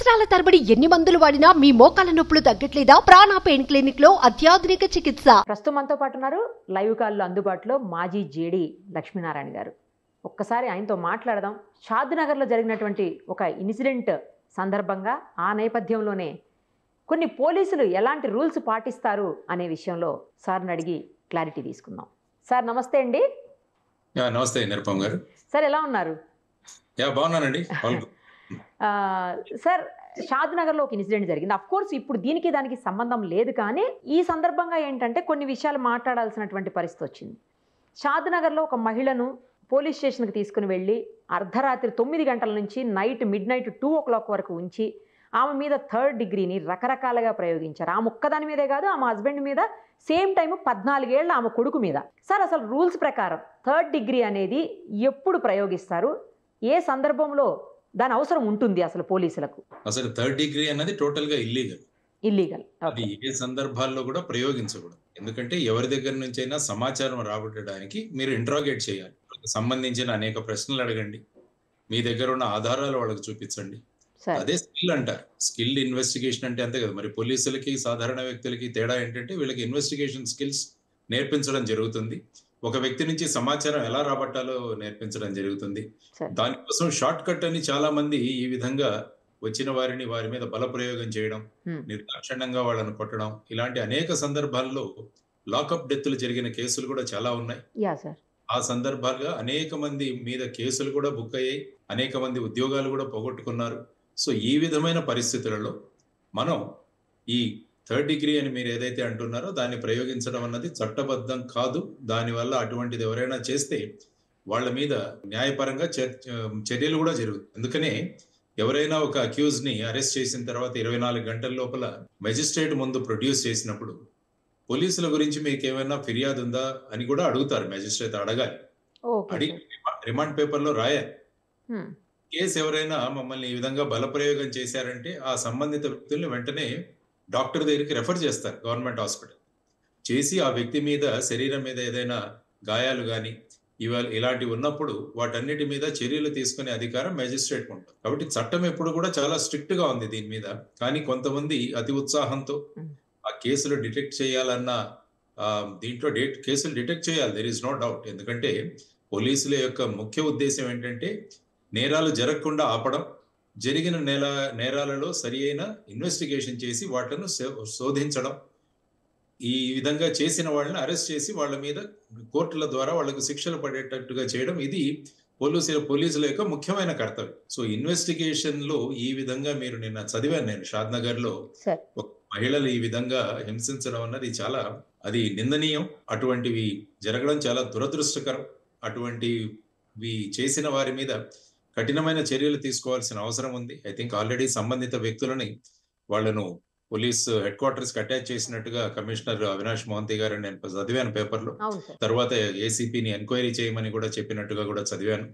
సంవత్సరాల తరబడి ఎన్ని మందులు వాడినా మీ మోకాల నొప్పులు తగ్గట్లేదా? ప్రాణ పెయిన్ క్లినిక్ లో అత్యాధునిక చికిత్స. ప్రస్తుతం మనతో పాటు ఉన్నారు లైవ్ కాల్లో అందుబాటులో మాజీ జేడీ లక్ష్మీనారాయణ గారు. ఒక్కసారి ఆయనతో మాట్లాడదాం. షాద్నగర్లో జరిగినటువంటి ఒక ఇన్సిడెంట్ సందర్భంగా ఆ నేపథ్యంలోనే కొన్ని పోలీసులు ఎలాంటి రూల్స్ పాటిస్తారు అనే విషయంలో సార్ని అడిగి క్లారిటీ తీసుకుందాం. సార్ నమస్తే అండి. నమస్తే నిరుపమ్ గారు. సార్ ఎలా ఉన్నారు? బాగున్నానండి. సార్ షాద్నగర్లో ఒక ఇన్సిడెంట్ జరిగింది. అఫ్ కోర్స్ ఇప్పుడు దీనికి దానికి సంబంధం లేదు, కానీ ఈ సందర్భంగా ఏంటంటే కొన్ని విషయాలు మాట్లాడాల్సినటువంటి పరిస్థితి వచ్చింది. షాద్నగర్లో ఒక మహిళను పోలీస్ స్టేషన్కి తీసుకుని వెళ్ళి అర్ధరాత్రి 9 గంటల నుంచి మిడ్ నైట్ 2 o'clock వరకు ఉంచి ఆమె మీద 3rd డిగ్రీని రకరకాలుగా ప్రయోగించారు. ఆమె ఒక్కదాని మీదే కాదు, ఆమె హస్బెండ్ మీద, సేమ్ టైం 14 ఏళ్ల ఆమె కొడుకు మీద. సార్ అసలు రూల్స్ ప్రకారం 3rd డిగ్రీ అనేది ఎప్పుడు ప్రయోగిస్తారు? ఏ సందర్భంలో దాని అవసరం ఉంటుంది అసలు పోలీసులకు? అసలు 3rd డిగ్రీ అన్నది టోటల్ గా ఇల్లీగల్. అది ఏ సందర్భాల్లో కూడా ప్రయోగించకూడదు. ఎందుకంటే ఎవరి దగ్గర నుంచి అయినా సమాచారం రాబట్టడానికి మీరు ఇంట్రాగేట్ చేయాలి. సంబంధించిన అనేక ప్రశ్నలు అడగండి, మీ దగ్గర ఉన్న ఆధారాలు వాళ్ళకి చూపించండి. అదే స్కిల్ అంటారు. స్కిల్డ్ ఇన్వెస్టిగేషన్ అంటే అంతే కదా. మరి పోలీసులకి సాధారణ వ్యక్తులకి తేడా ఏంటంటే వీళ్ళకి ఇన్వెస్టిగేషన్ స్కిల్స్ నేర్పించడం జరుగుతుంది. ఒక వ్యక్తి నుంచి సమాచారం ఎలా రాబట్టాలో నేర్పించడం జరుగుతుంది. దానికోసం షార్ట్ కట్ అని చాలా మంది ఈ విధంగా వచ్చిన వారిని వారి మీద బల ప్రయోగం చేయడం, నిర్దాక్షిణ్యంగా వాళ్ళని కొట్టడం, ఇలాంటి అనేక సందర్భాల్లో లాకప్ డెత్లు జరిగిన కేసులు కూడా చాలా ఉన్నాయి. ఆ సందర్భాలుగా అనేక మంది మీద కేసులు కూడా బుక్ అయ్యాయి, అనేక మంది ఉద్యోగాలు కూడా పోగొట్టుకున్నారు. సో ఈ విధమైన పరిస్థితులలో మనం ఈ 3rd డిగ్రీ అని మీరు ఏదైతే అంటున్నారో దాన్ని ప్రయోగించడం అన్నది చట్టబద్ధం కాదు. దానివల్ల అటువంటిది ఎవరైనా చేస్తే వాళ్ళ మీద న్యాయపరంగా చర్యలు కూడా జరుగుతాయి. అందుకనే ఎవరైనా ఒక అక్యూజ్ ని అరెస్ట్ చేసిన తర్వాత 24 గంటల లోపల మెజిస్ట్రేట్ ముందు ప్రొడ్యూస్ చేసినప్పుడు పోలీసుల గురించి మీకు ఏమైనా ఫిర్యాదు ఉందా అని కూడా అడుగుతారు. మెజిస్ట్రేట్ అడగాలి, అడిగి రిమాండ్ పేపర్ లో రాయాలి. కేసు ఎవరైనా మమ్మల్ని ఈ విధంగా బలప్రయోగం చేశారంటే ఆ సంబంధిత వ్యక్తుల్ని వెంటనే డాక్టర్ దగ్గరికి రెఫర్ చేస్తారు, గవర్నమెంట్ హాస్పిటల్. చేసి ఆ వ్యక్తి మీద, శరీరం మీద ఏదైనా గాయాలు కానీ ఇలాంటివి ఉన్నప్పుడు వాటన్నిటి మీద చర్యలు తీసుకునే అధికారం మెజిస్ట్రేట్ ఉంటుంది. కాబట్టి చట్టం ఎప్పుడు కూడా చాలా స్ట్రిక్ట్ గా ఉంది దీని మీద. కానీ కొంతమంది అతి ఉత్సాహంతో ఆ కేసులు డిటెక్ట్ చేయాలన్న దీంట్లో కేసులు డిటెక్ట్ చేయాలి, దెర్ ఈస్ నో డౌట్. ఎందుకంటే పోలీసుల యొక్క ముఖ్య ఉద్దేశం ఏంటంటే నేరాలు జరగకుండా ఆపడం, జరిగిన నేరాలలో సరి అయిన ఇన్వెస్టిగేషన్ చేసి వాటిని శోధించడం, ఈ విధంగా చేసిన వాళ్ళని అరెస్ట్ చేసి వాళ్ళ మీద కోర్టుల ద్వారా వాళ్ళకు శిక్షలు పడేటట్టుగా చేయడం, ఇది పోలీసుల యొక్క ముఖ్యమైన కర్తవ్యం. సో ఇన్వెస్టిగేషన్ లో ఈ విధంగా మీరు నిన్న చదివాను నేను, షాద్నగర్ లో ఒక మహిళలు ఈ విధంగా హింసించడం అన్నది చాలా అది నిందనీయం. అటువంటివి జరగడం చాలా దురదృష్టకరం. అటువంటివి చేసిన వారి మీద కఠినమైన చర్యలు తీసుకోవాల్సిన అవసరం ఉంది. ఐ థింక్ ఆల్రెడీ సంబంధిత వ్యక్తులని వాళ్ళను పోలీస్ హెడ్ క్వార్టర్స్ కి అటాచ్ చేసినట్టుగా కమిషనర్ అవినాష్ మోహంతి గారు నేను చదివాను పేపర్లో. తర్వాత ఏసీపీని ఎంక్వైరీ చేయమని కూడా చెప్పినట్టుగా కూడా చదివాను.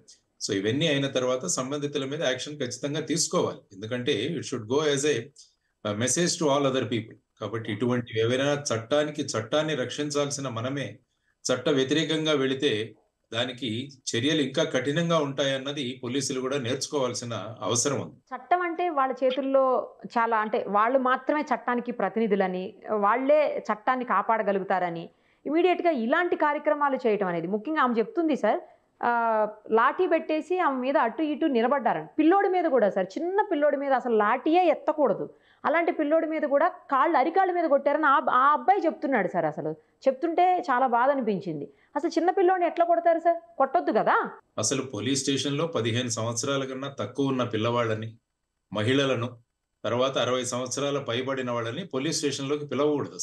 సో ఇవన్నీ అయిన తర్వాత సంబంధితుల మీద యాక్షన్ ఖచ్చితంగా తీసుకోవాలి. ఎందుకంటే it should go as a message to all other people. కాబట్టి ఇటువంటివి ఏవైనా చట్టాన్ని రక్షించాల్సిన మనమే చట్ట వ్యతిరేకంగా వెళితే దానికి చర్యలు ఇంకా కఠినంగా ఉంటాయన్నది పోలీసులు కూడా నేర్చుకోవాల్సిన అవసరం ఉంది. చట్టం అంటే వాళ్ళ చేతుల్లో చాలా, అంటే వాళ్ళు మాత్రమే చట్టానికి ప్రతినిధులని, వాళ్లే చట్టాన్ని కాపాడగలుగుతారని ఇమీడియట్ గా ఇలాంటి కార్యక్రమాలు చేయటం అనేది, ముఖ్యంగా ఆమె చెప్తుంది సార్, లాఠీ పెట్టేసి ఆమె మీద అటు ఇటు నిలబడ్డారని. పిల్లోడి మీద కూడా సార్, చిన్న పిల్లోడి మీద అసలు లాఠీయే ఎత్తకూడదు, అలాంటి పిల్లోడి మీద కూడా అరికాళ్ళ మీద కొట్టారని ఆ అబ్బాయి చెప్తున్నాడు సార్. అసలు చెప్తుంటే చాలా బాధ అనిపించింది. అసలు చిన్న పిల్లోడిని ఎట్లా కొడతారు సార్? కొట్టొద్దు కదా. అసలు పోలీస్ స్టేషన్ లో 15 సంవత్సరాల కన్నా తక్కువ ఉన్న పిల్లవాళ్ళని, మహిళలను, తర్వాత 60 సంవత్సరాల పైబడిన వాళ్ళని పోలీస్ స్టేషన్ లోకి పిలవకూడదు.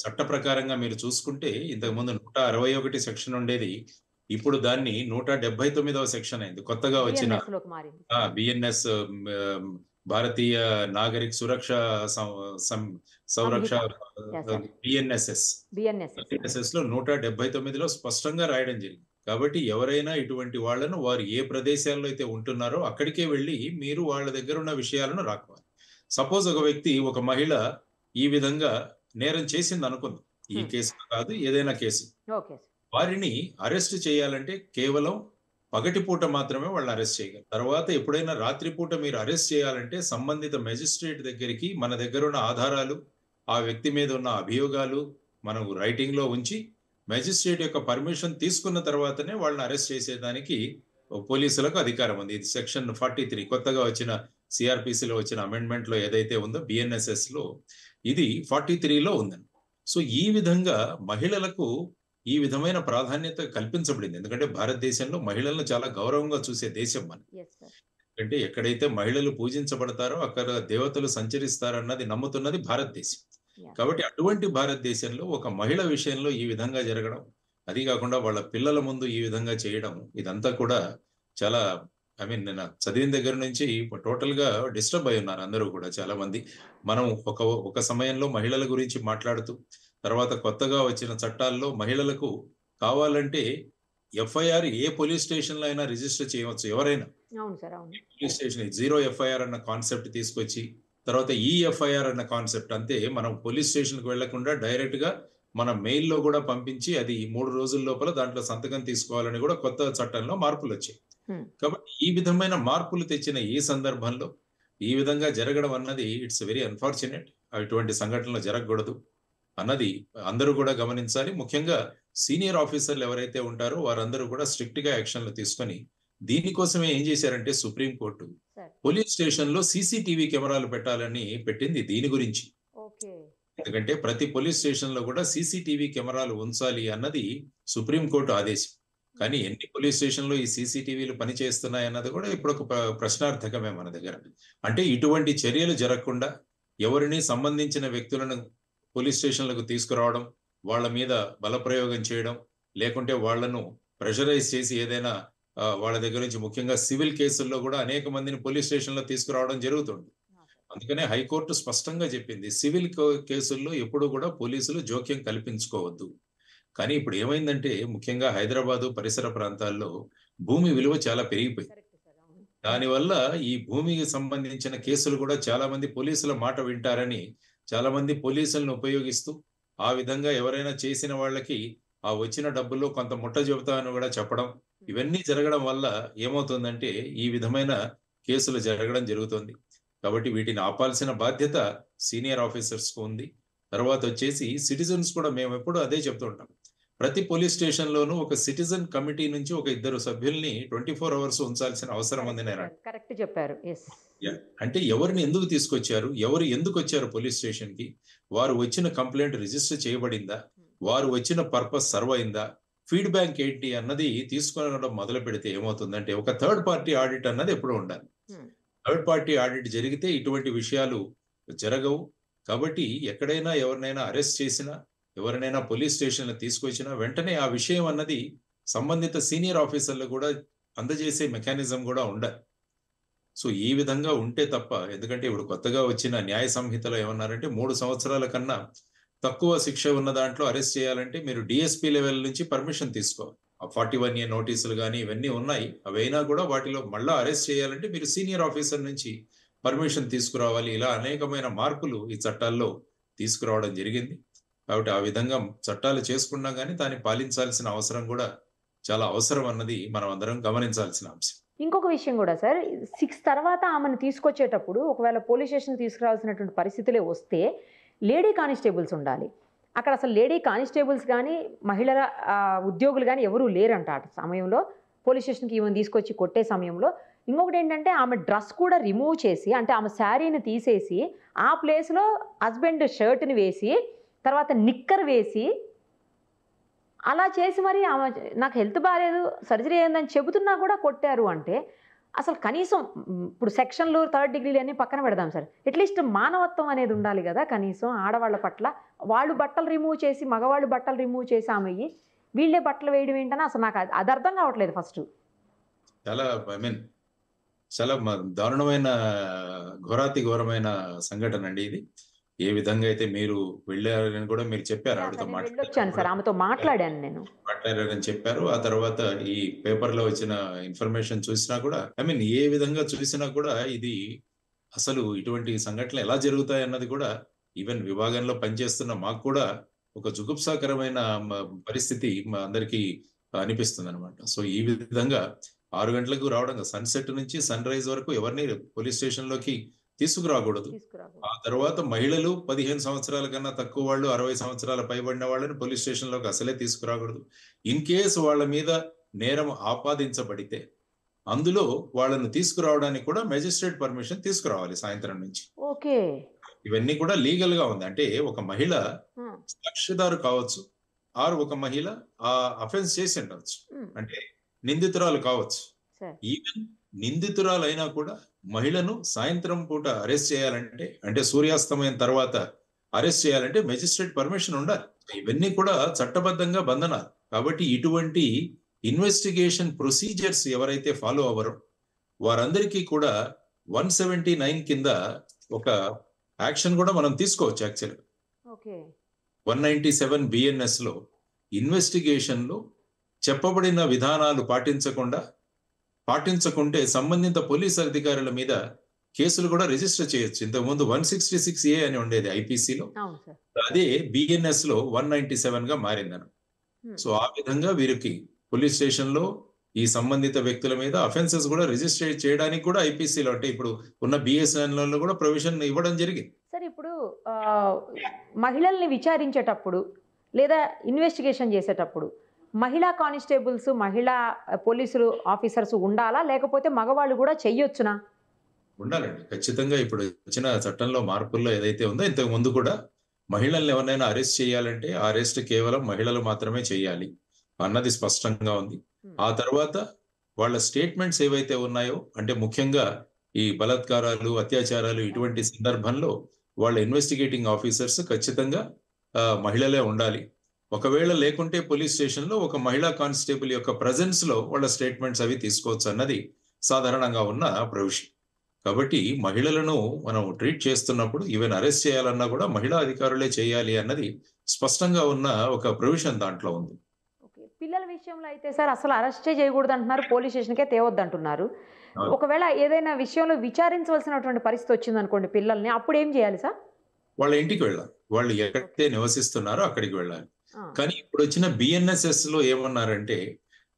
చట్ట ప్రకారంగా మీరు చూసుకుంటే ఇంతకు ముందు 161 సెక్షన్ ఉండేది, ఇప్పుడు దాన్ని 179వ సెక్షన్ అయింది. కొత్తగా వచ్చిన బిఎన్ఎస్, భారతీయ నాగరిక సురక్ష సంరక్ష బిఎన్ఎస్ఎస్ లో 179లో స్పష్టంగా రాయడం జరిగింది. కాబట్టి ఎవరైనా ఇటువంటి వాళ్లను వారు ఏ ప్రదేశాల్లో అయితే ఉంటున్నారో అక్కడికే వెళ్ళి మీరు వాళ్ళ దగ్గర ఉన్న విషయాలను రాకోవాలి. సపోజ్ ఒక వ్యక్తి, ఒక మహిళ ఈ విధంగా నేరం చేసింది అనుకుందాం, ఈ కేసు కాదు ఏదైనా కేసు, వారిని అరెస్ట్ చేయాలంటే కేవలం పగటిపూట మాత్రమే వాళ్ళని అరెస్ట్ చేయగలరు. తర్వాత ఎప్పుడైనా రాత్రిపూట మీరు అరెస్ట్ చేయాలంటే సంబంధిత మెజిస్ట్రేట్ దగ్గరికి మన దగ్గర ఉన్న ఆధారాలు, ఆ వ్యక్తి మీద ఉన్న అభియోగాలు మనం రైటింగ్ లో ఉంచి మెజిస్ట్రేట్ యొక్క పర్మిషన్ తీసుకున్న తర్వాతనే వాళ్ళని అరెస్ట్ చేసేదానికి పోలీసులకు అధికారం ఉంది. ఇది సెక్షన్ 43 కొత్తగా వచ్చిన సిఆర్పిసిలో వచ్చిన అమెండ్మెంట్ లో ఏదైతే ఉందో బిఎన్ఎస్ఎస్ లో ఇది 43లో ఉందండి. సో ఈ విధంగా మహిళలకు ఈ విధమైన ప్రాధాన్యత కల్పించబడింది. ఎందుకంటే భారతదేశంలో మహిళలను చాలా గౌరవంగా చూసే దేశం మనం. అంటే ఎక్కడైతే మహిళలు పూజించబడతారో అక్కడ దేవతలు సంచరిస్తారన్నది నమ్ముతున్నది భారతదేశం. కాబట్టి అటువంటి భారతదేశంలో ఒక మహిళ విషయంలో ఈ విధంగా జరగడం, అది కాకుండా వాళ్ళ పిల్లల ముందు ఈ విధంగా చేయడం, ఇదంతా కూడా చాలా నేను చదివిన దగ్గర నుంచి టోటల్ గా డిస్టర్బ్ అయి ఉన్నారు అందరూ కూడా చాలా మంది. మనం ఒక సమయంలో మహిళల గురించి మాట్లాడుతూ తర్వాత కొత్తగా వచ్చిన చట్టాల్లో మహిళలకు కావాలంటే ఎఫ్ఐఆర్ ఏ పోలీస్ స్టేషన్ లో అయినా రిజిస్టర్ చేయవచ్చు ఎవరైనా. పోలీస్ స్టేషన్ 0 ఎఫ్ఐఆర్ అన్న కాన్సెప్ట్ తీసుకొచ్చి తర్వాత ఈఎఫ్ఐఆర్ అన్న కాన్సెప్ట్, అంతే మనం పోలీస్ స్టేషన్ కు వెళ్లకుండా డైరెక్ట్ గా మన మెయిల్ లో కూడా పంపించి అది 3 రోజుల లోపల దాంట్లో సంతకం తీసుకోవాలని కూడా కొత్త చట్టంలో మార్పులు వచ్చాయి. కాబట్టి ఈ విధమైన మార్పులు తెచ్చిన ఈ సందర్భంలో ఈ విధంగా జరగడం అన్నది ఇట్స్ వెరీ అన్ఫార్చునేట్. అటువంటి సంఘటనలు జరగకూడదు అన్నది అందరూ కూడా గమనించాలి. ముఖ్యంగా సీనియర్ ఆఫీసర్లు ఎవరైతే ఉంటారో వారందరూ కూడా స్ట్రిక్ట్ గా యాక్షన్లు తీసుకొని దీనికోసమే ఏం చేశారంటే సుప్రీంకోర్టు పోలీస్ స్టేషన్ లో సీసీటీవీ కెమెరాలు పెట్టాలని పెట్టింది దీని గురించి. ఎందుకంటే ప్రతి పోలీస్ స్టేషన్ లో కూడా సీసీటీవీ కెమెరాలు ఉంచాలి అన్నది సుప్రీంకోర్టు ఆదేశం. కానీ ఎన్ని పోలీస్ స్టేషన్ లో ఈ సీసీటీవీలు పనిచేస్తున్నాయి అన్నది కూడా ఇప్పుడు ఒక ప్రశ్నార్థకమే మన దగ్గర. అంటే ఇటువంటి చర్యలు జరగకుండా ఎవరిని సంబంధించిన వ్యక్తులను పోలీస్ స్టేషన్లకు తీసుకురావడం, వాళ్ళ మీద బలప్రయోగం చేయడం, లేకుంటే వాళ్లను ప్రెషరైజ్ చేసి ఏదైనా వాళ్ళ దగ్గర నుంచి ముఖ్యంగా సివిల్ కేసుల్లో కూడా అనేక మందిని పోలీస్ స్టేషన్ లో తీసుకురావడం జరుగుతుంది. అందుకనే హైకోర్టు స్పష్టంగా చెప్పింది సివిల్ కేసుల్లో ఎప్పుడు కూడా పోలీసులు జోక్యం కల్పించుకోవద్దు. కానీ ఇప్పుడు ఏమైందంటే ముఖ్యంగా హైదరాబాదు పరిసర ప్రాంతాల్లో భూమి విలువ చాలా పెరిగిపోయింది. దానివల్ల ఈ భూమికి సంబంధించిన కేసులు కూడా చాలా మంది పోలీసుల మాట వింటారని చాలా మంది పోలీసులను ఉపయోగిస్తూ ఆ విధంగా ఎవరైనా చేసిన వాళ్ళకి ఆ వచ్చిన డబ్బుల్లో కొంత ముట్ట చెబుతా అని కూడా చెప్పడం, ఇవన్నీ జరగడం వల్ల ఏమవుతుందంటే ఈ విధమైన కేసులు జరగడం జరుగుతుంది. కాబట్టి వీటిని ఆపాల్సిన బాధ్యత సీనియర్ ఆఫీసర్స్ కు ఉంది. తర్వాత వచ్చేసి సిటిజన్స్ కూడా మేము ఎప్పుడు అదే చెప్తూ ఉంటాం. ప్రతి పోలీస్ స్టేషన్ లోనూ ఒక సిటిజన్ కమిటీ నుంచి ఒక 2 సభ్యుల్ని 24 hours ఉంచాల్సిన అవసరం ఉంది. కరెక్ట్ చెప్పారు. అంటే ఎవరిని ఎందుకు తీసుకొచ్చారు, ఎవరు ఎందుకు వచ్చారు పోలీస్ స్టేషన్ కి, వారు వచ్చిన కంప్లైంట్ రిజిస్టర్ చేయబడిందా, వారు వచ్చిన పర్పస్ సర్వ్ అయిందా, ఫీడ్బ్యాక్ ఏంటి అన్నది తీసుకునడం మొదలు పెడితే ఏమవుతుందంటే ఒక థర్డ్ పార్టీ ఆడిట్ అన్నది ఎప్పుడూ ఉండాలి. థర్డ్ పార్టీ ఆడిట్ జరిగితే ఇటువంటి విషయాలు జరగవు. కాబట్టి ఎక్కడైనా ఎవరినైనా అరెస్ట్ చేసినా, ఎవరినైనా పోలీస్ స్టేషన్ తీసుకొచ్చినా వెంటనే ఆ విషయం అన్నది సంబంధిత సీనియర్ ఆఫీసర్లు కూడా అందజేసే మెకానిజం కూడా ఉండాలి. సో ఈ విధంగా ఉంటే తప్ప, ఎందుకంటే ఇప్పుడు కొత్తగా వచ్చిన న్యాయ సంహితలో ఏమన్నారంటే 3 సంవత్సరాల కన్నా తక్కువ శిక్ష ఉన్న దాంట్లో అరెస్ట్ చేయాలంటే మీరు డిఎస్పీ లెవెల్ నుంచి పర్మిషన్ తీసుకోవాలి. ఆ 41A నోటీసులు కానీ ఇవన్నీ ఉన్నాయి. అవైనా కూడా వాటిలో మళ్ళా అరెస్ట్ చేయాలంటే మీరు సీనియర్ ఆఫీసర్ నుంచి పర్మిషన్ తీసుకురావాలి. ఇలా అనేకమైన మార్పులు ఈ చట్టాల్లో తీసుకురావడం జరిగింది. కాబట్టి ఆ విధంగా చట్టాలు చేసుకున్నా కానీ దాన్ని పాలించాల్సిన అవసరం కూడా చాలా అవసరం అన్నది మనం అందరం గమనించాల్సిన అంశం. ఇంకొక విషయం కూడా సార్, 6 తర్వాత ఆమెను తీసుకొచ్చేటప్పుడు ఒకవేళ పోలీస్ స్టేషన్ తీసుకురావాల్సినటువంటి పరిస్థితులే వస్తే లేడీ కానిస్టేబుల్స్ ఉండాలి. అక్కడ అసలు లేడీ కానిస్టేబుల్స్ కానీ మహిళల ఉద్యోగులు కానీ ఎవరూ లేరంట ఆ సమయంలో. పోలీస్ స్టేషన్కి ఈమెను తీసుకొచ్చి కొట్టే సమయంలో ఇంకొకటి ఏంటంటే ఆమె డ్రెస్ కూడా రిమూవ్ చేసి, అంటే ఆమె శారీని తీసేసి ఆ ప్లేస్లో హస్బెండ్ షర్ట్ని వేసి తర్వాత నిక్కర్ వేసి అలా చేసి మరి ఆమె నాకు హెల్త్ బాగాలేదు సర్జరీ అయిందని చెబుతున్నా కూడా కొట్టారు. అంటే అసలు కనీసం ఇప్పుడు సెక్షన్లు 3rd డిగ్రీలు అన్నీ పక్కన పెడదాం సార్, అట్లీస్ట్ మానవత్వం అనేది ఉండాలి కదా కనీసం ఆడవాళ్ళ పట్ల. వాళ్ళు బట్టలు రిమూవ్ చేసి, మగవాళ్ళు బట్టలు రిమూవ్ చేసి ఆమె వీళ్ళే బట్టలు వేయడం ఏంటని అసలు నాకు అది అర్థం కావట్లేదు. ఫస్ట్ చాలా దారుణమైన ఘోరమైన సంఘటన అండి ఇది. ఏ విధంగా అయితే మీరు వెళ్ళారని కూడా మీరు చెప్పారు, ఆవిడతో మాట్లాడారని చెప్పారు. ఆ తర్వాత ఈ పేపర్ లో వచ్చిన ఇన్ఫర్మేషన్ చూసినా కూడా ఏ విధంగా చూసినా కూడా ఇది అసలు ఇటువంటి సంఘటనలు ఎలా జరుగుతాయి అన్నది కూడా ఈవెన్ విభాగంలో పనిచేస్తున్న మాకు కూడా ఒక జుగుప్సాకరమైన పరిస్థితి మా అందరికీ అనిపిస్తుంది అనమాట. సో ఈ విధంగా 6 గంటలకు రావడం, సన్సెట్ నుంచి సన్ రైజ్ వరకు ఎవరిని పోలీస్ స్టేషన్ లోకి తీసుకురాకూడదు. ఆ తర్వాత మహిళలు 15 సంవత్సరాల కన్నా తక్కువ వాళ్ళు, 60 సంవత్సరాల పైబడిన వాళ్ళని పోలీస్ స్టేషన్ లోకి అసలే తీసుకురాకూడదు. ఇన్ కేసు వాళ్ళ మీద నేరం ఆపాదించబడితే అందులో వాళ్ళను తీసుకురావడానికి కూడా మెజిస్ట్రేట్ పర్మిషన్ తీసుకురావాలి సాయంత్రం నుంచి. ఓకే, ఇవన్నీ కూడా లీగల్ గా ఉంది. అంటే ఒక మహిళ సాక్షిదారు కావచ్చు, ఆరు ఒక మహిళ ఆ అఫెన్స్ చేసి ఉండవచ్చు, అంటే నిందితురాలు కావచ్చు. ఈవెన్ నిందితురాలు అయినా కూడా మహిళను సాయంత్రం పూట అరెస్ట్ చేయాలంటే, అంటే సూర్యాస్తమయం తర్వాత అరెస్ట్ చేయాలంటే మెజిస్ట్రేట్ పర్మిషన్ ఉండాలి. ఇవన్నీ కూడా చట్టబద్ధంగా బంధనాలు. కాబట్టి ఇటువంటి ఇన్వెస్టిగేషన్ ప్రొసీజర్స్ ఎవరైతే ఫాలో అవ్వరో వారందరికీ కూడా 179 కింద ఒక యాక్షన్ కూడా మనం తీసుకోవచ్చు. యాక్చువల్గా 197 BNS లో ఇన్వెస్టిగేషన్ లో చెప్పబడిన విధానాలు పాటించకుంటే సంబంధిత పోలీస్ అధికారుల మీద కేసులు కూడా రిజిస్టర్ చేయొచ్చు. ఇంతకుముందు 166A అని ఉండేది ఐపీసీలో, అదే BNS లో 197 గా మారిందను. సో ఆ విధంగా వీరికి పోలీస్ స్టేషన్ లో ఈ సంబంధిత వ్యక్తుల మీద అఫెన్సెస్ కూడా రిజిస్టర్ చేయడానికి కూడా ఐపీసీలో, అంటే ఇప్పుడు ఉన్న BSN లో కూడా ప్రొవిజన్ ఇవ్వడం జరిగింది. సార్, ఇప్పుడు మహిళల్ని విచారించేటప్పుడు లేదా ఇన్వెస్టిగేషన్ చేసేటప్పుడు మహిళా కానిస్టేబుల్స్, మహిళా పోలీసులు ఆఫీసర్స్ ఉండాలా, లేకపోతే మగవాళ్ళు కూడా చెయ్యొచ్చునా? ఉండాలండి, ఖచ్చితంగా. ఇప్పుడు వచ్చిన చట్టంలో మార్పుల్లో ఏదైతే ఉందో, ఇంతకు ముందు కూడా మహిళల్ని ఎవరైనా అరెస్ట్ చేయాలంటే ఆ అరెస్ట్ కేవలం మహిళలు మాత్రమే చేయాలి అన్నది స్పష్టంగా ఉంది. ఆ తర్వాత వాళ్ళ స్టేట్మెంట్స్ ఏవైతే ఉన్నాయో, అంటే ముఖ్యంగా ఈ బలాత్కారాలు, అత్యాచారాలు ఇటువంటి సందర్భంలో వాళ్ళ ఇన్వెస్టిగేటింగ్ ఆఫీసర్స్ ఖచ్చితంగా మహిళలే ఉండాలి. ఒకవేళ లేకుంటే పోలీస్ స్టేషన్ లో ఒక మహిళా కానిస్టేబుల్ యొక్క ప్రజెన్స్ లో వాళ్ళ స్టేట్మెంట్స్ అవి తీసుకోవచ్చు అన్నది సాధారణంగా ఉన్న ప్రొవిజన్. కాబట్టి మహిళలను మనం ట్రీట్ చేస్తున్నప్పుడు ఈవెన్ అరెస్ట్ చేయాలన్నా కూడా మహిళా అధికారులే చేయాలి అన్నది స్పష్టంగా ఉన్న ఒక ప్రొవిజన్ దాంట్లో ఉంది. పిల్లల విషయంలో అయితే సార్ అసలు అరెస్టే చేయకూడదు అంటున్నారు, పోలీస్ స్టేషన్కే తేవద్దు అంటున్నారు. ఒకవేళ ఏదైనా విషయంలో విచారించవలసినటువంటి పరిస్థితి వచ్చింది అనుకోండి పిల్లల్ని, అప్పుడు ఏం చేయాలి సార్? వాళ్ళ ఇంటికి వెళ్ళాలి, వాళ్ళు ఎక్కడైతే నివసిస్తున్నారో అక్కడికి వెళ్ళాలి. కానీ ఇప్పుడు వచ్చిన BNSS లో ఏమన్నారంటే,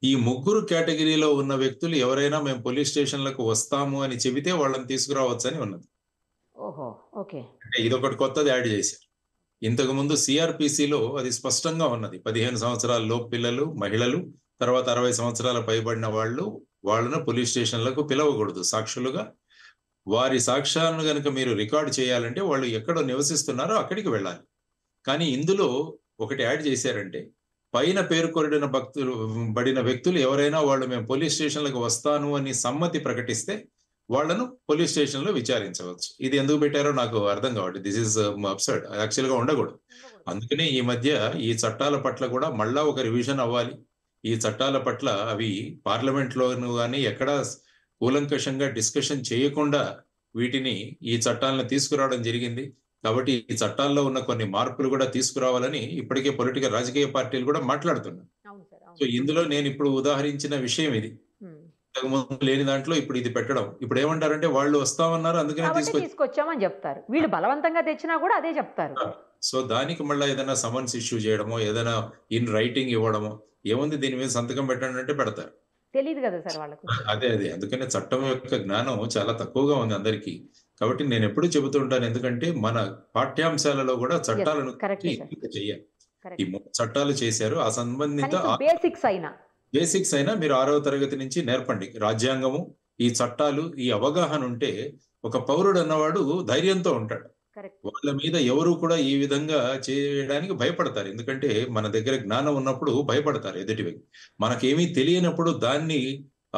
ఈ ముగ్గురు కేటగిరీలో ఉన్న వ్యక్తులు ఎవరైనా మేము పోలీస్ స్టేషన్లకు వస్తాము అని చెబితే వాళ్ళని తీసుకురావచ్చు అని ఉన్నది. ఓహో, ఓకే. అంటే ఇదొకటి కొత్తది యాడ్ చేశారు. ఇంతకు ముందు CRPCలో అది స్పష్టంగా ఉన్నది, 15 సంవత్సరాల లోపు పిల్లలు, మహిళలు, తర్వాత 60 సంవత్సరాల పైబడిన వాళ్ళను పోలీస్ స్టేషన్లకు పిలవకూడదు సాక్షులుగా. వారి సాక్ష్యాలను గనుక మీరు రికార్డు చేయాలంటే వాళ్ళు ఎక్కడ నివసిస్తున్నారో అక్కడికి వెళ్ళాలి. కానీ ఇందులో ఒకటి యాడ్ చేశారంటే, పైన పేర్కొనబడిన వ్యక్తులు ఎవరైనా వాళ్ళు మేము పోలీస్ స్టేషన్లకు వస్తాను అని సమ్మతి ప్రకటిస్తే వాళ్ళను పోలీస్ స్టేషన్ లో విచారించవచ్చు. ఇది ఎందుకు పెట్టారో నాకు అర్థం కావట్లేదు. దిస్ ఇస్ అబ్సర్డ్, యాక్చువల్ గా ఉండకూడదు. అందుకనే ఈ మధ్య ఈ చట్టాల పట్ల కూడా మళ్ళా ఒక రివిజన్ అవ్వాలి. ఈ చట్టాల పట్ల అవి పార్లమెంట్ లోను కానీ ఎక్కడా కూలంకషంగా డిస్కషన్ చేయకుండా వీటిని ఈ చట్టాలను తీసుకురావడం జరిగింది. కాబట్టి ఈ చట్టాల్లో ఉన్న కొన్ని మార్పులు కూడా తీసుకురావాలని ఇప్పటికే రాజకీయ పార్టీలు కూడా మాట్లాడుతున్నాయి. సో ఇందులో నేను ఇప్పుడు ఉదాహరించిన విషయం ఇది. ఇంతకుముందు లేని దాంట్లో ఇప్పుడు ఇది పెట్టడం. ఇప్పుడు ఏమంటారంటే వాళ్ళు వస్తామన్నారు అందుకనే తీసుకొచ్చామని చెప్తారు. వీళ్ళు బలవంతంగా తెచ్చినా కూడా అదే చెప్తారు. సో దానికి మళ్ళీ ఏదైనా సమన్స్ ఇష్యూ చేయడమో, ఏదైనా ఇన్ రైటింగ్ ఇవ్వడమో, ఏముంది దీని మీద సంతకం పెట్టండి అంటే పెడతారు. తెలియదు కదా సార్ వాళ్ళకు. అదే అందుకనే చట్టం యొక్క జ్ఞానం చాలా తక్కువగా ఉంది అందరికీ. కాబట్టి నేను ఎప్పుడు చెబుతుంటాను, ఎందుకంటే మన పాఠ్యాంశాలలో కూడా చట్టాలను చేయాలి. ఈ చట్టాలు చేశారు, ఆ సంబంధిత బేసిక్స్ అయినా మీరు 6వ తరగతి నుంచి నేర్పండి. రాజ్యాంగము, ఈ చట్టాలు, ఈ అవగాహన ఉంటే ఒక పౌరుడు అన్నవాడు ధైర్యంతో ఉంటాడు. వాళ్ళ మీద ఎవరు కూడా ఈ విధంగా చేయడానికి భయపడతారు. ఎందుకంటే మన దగ్గర జ్ఞానం ఉన్నప్పుడు భయపడతారు ఎదుటి వ్యక్తి. మనకేమీ తెలియనప్పుడు దాన్ని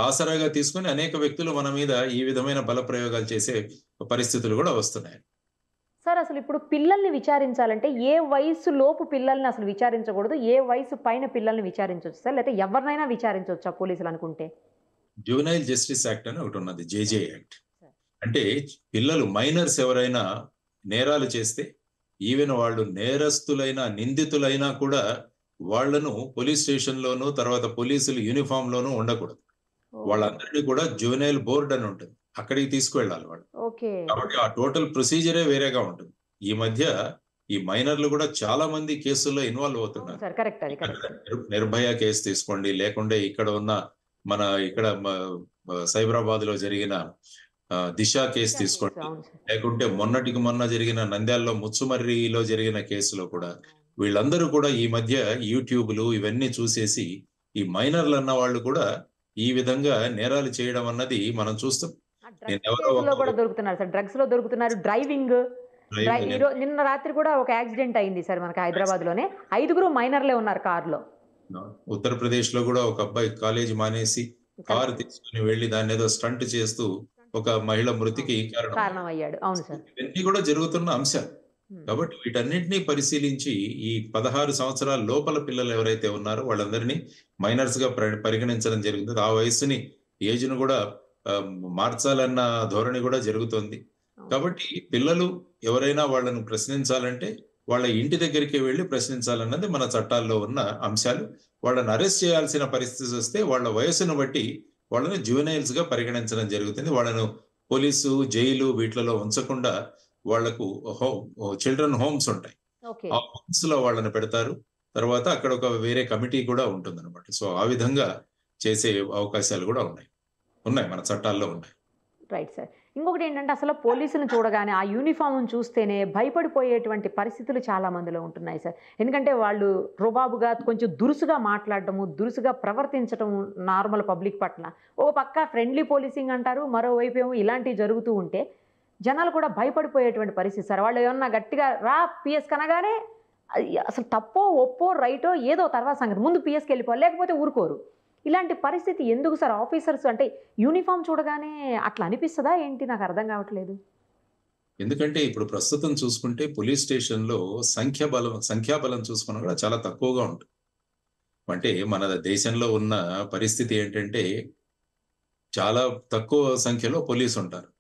ఆసరాగా తీసుకుని అనేక వ్యక్తులు మన మీద ఈ విధమైన బల ప్రయోగాలు చేసే పరిస్థితులు కూడా వస్తున్నాయి. సార్, అసలు ఇప్పుడు పిల్లల్ని విచారించాలంటే ఏ వయసు లోపు పిల్లల్ని అసలు విచారించకూడదు, ఏ వయసు పైన పిల్లల్ని విచారించవచ్చు సార్? లేకపోతే ఎవరినైనా విచారించవచ్చా పోలీసులు అనుకుంటే? జువెనైల్ జస్టిస్ యాక్ట్ అని ఒకటి ఉన్నది, JJ యాక్ట్. అంటే పిల్లలు, మైనర్స్ ఎవరైనా నేరాలు చేస్తే, ఈవెన్ వాళ్ళు నేరస్తులైనా నిందితులైనా కూడా వాళ్లను పోలీస్ స్టేషన్ లోను, తర్వాత పోలీసులు యూనిఫామ్ లోను ఉండకూడదు. వాళ్ళందరినీ కూడా జువెనైల్ బోర్డ్ అని ఉంటుంది, అక్కడికి తీసుకువెళ్ళాలి వాళ్ళు. కాబట్టి ఆ టోటల్ ప్రొసీజరే వేరేగా ఉంటుంది. ఈ మధ్య ఈ మైనర్లు కూడా చాలా మంది కేసుల్లో ఇన్వాల్వ్ అవుతున్నారు. నిర్భయ కేసు తీసుకోండి, లేకుంటే ఇక్కడ ఉన్న మన ఇక్కడ సైబరాబాద్ లో జరిగిన దిశ కేసు తీసుకోండి, లేకుంటే మొన్నటికి మొన్న జరిగిన నంద్యాలలో ముచ్చుమర్రిలో జరిగిన కేసులో కూడా వీళ్ళందరూ కూడా ఈ మధ్య యూట్యూబ్లు ఇవన్నీ చూసేసి ఈ మైనర్లు అన్న వాళ్ళు కూడా ఈ విధంగా నేరాలు చేయడం అన్నది మనం చూస్తాం. డ్రగ్స్ లో దొరుకుతున్నారు, డ్రైవింగ్. నిన్న రాత్రి కూడా ఒక యాక్సిడెంట్ అయింది సార్ మనకి హైదరాబాద్ లోనే, 5 మైనర్లే ఉన్నారు కారులో. ఉత్తరప్రదేశ్ లో కూడా ఒక అబ్బాయి కాలేజీ మానేసి కారు తీసుకుని వెళ్లి దాన్ని ఏదో స్టంట్ చేస్తూ ఒక మహిళ మృతికి కారణం అయ్యాడు. అవును సార్, ఇవన్నీ కూడా జరుగుతున్న అంశాలు. కాబట్టి వీటన్నిటినీ పరిశీలించి ఈ 16 సంవత్సరాల లోపల పిల్లలు ఎవరైతే ఉన్నారో వాళ్ళందరినీ మైనర్స్ గా పరిగణించడం జరుగుతుంది. ఆ వయసుని ఏజ్ను కూడా మార్చాలన్న ధోరణి కూడా జరుగుతుంది. కాబట్టి పిల్లలు ఎవరైనా వాళ్ళను ప్రశ్నించాలంటే వాళ్ళ ఇంటి దగ్గరికి వెళ్ళి ప్రశ్నించాలన్నది మన చట్టాల్లో ఉన్న అంశాలు. వాళ్ళని అరెస్ట్ చేయాల్సిన పరిస్థితి వస్తే వాళ్ళ వయసును బట్టి వాళ్ళని జువెనైల్స్ గా పరిగణించడం జరుగుతుంది. వాళ్ళను పోలీసు, జైలు వీటిలలో ఉంచకుండా వాళ్లకు చిల్డ్రన్ హోమ్స్ ఉంటాయి, ఆ హోమ్స్ లో వాళ్ళని పెడతారు. తర్వాత అక్కడ ఒక వేరే కమిటీ కూడా ఉంటుంది అనమాట. సో ఆ విధంగా చేసే అవకాశాలు కూడా ఉన్నాయి మన చట్టాల్లో ఉన్నాయి. Right sir. ఇంకొకటి ఏంటంటే అసలు పోలీసులను చూడగానే ఆ యూనిఫామ్ చూస్తేనే భయపడిపోయేటువంటి పరిస్థితులు చాలా మందిలో ఉంటున్నాయి సార్. ఎందుకంటే వాళ్ళు రుబాబుగా కొంచెం దురుసుగా మాట్లాడటము, దురుసుగా ప్రవర్తించటము నార్మల్ పబ్లిక్ పట్ల. ఓ పక్క ఫ్రెండ్లీ పోలీసింగ్ అంటారు, మరోవైపు ఏమో ఇలాంటివి జరుగుతూ ఉంటే జనాలు కూడా భయపడిపోయేటువంటి పరిస్థితి సార్. వాళ్ళు ఏమన్నా గట్టిగా రా పిఎస్ కనగానే అసలు తప్పో ఒప్పో రైటో ఏదో తర్వాత సంగతి, ముందు పిఎస్కి వెళ్ళిపోవాలి, లేకపోతే ఊరుకోరు. ఇలాంటి పరిస్థితి ఎందుకు సార్? ఆఫీసర్స్ అంటే యూనిఫామ్ చూడగానే అట్లా అనిపిస్తుందా ఏంటి? నాకు అర్థం కావట్లేదు. ఎందుకంటే ఇప్పుడు ప్రస్తుతం చూసుకుంటే పోలీస్ స్టేషన్ లో సంఖ్యాబలం చూసుకున్నా కూడా చాలా తక్కువగా ఉంటుంది. అంటే మన దేశంలో ఉన్న పరిస్థితి ఏంటంటే చాలా తక్కువ సంఖ్యలో పోలీసు ఉంటారు.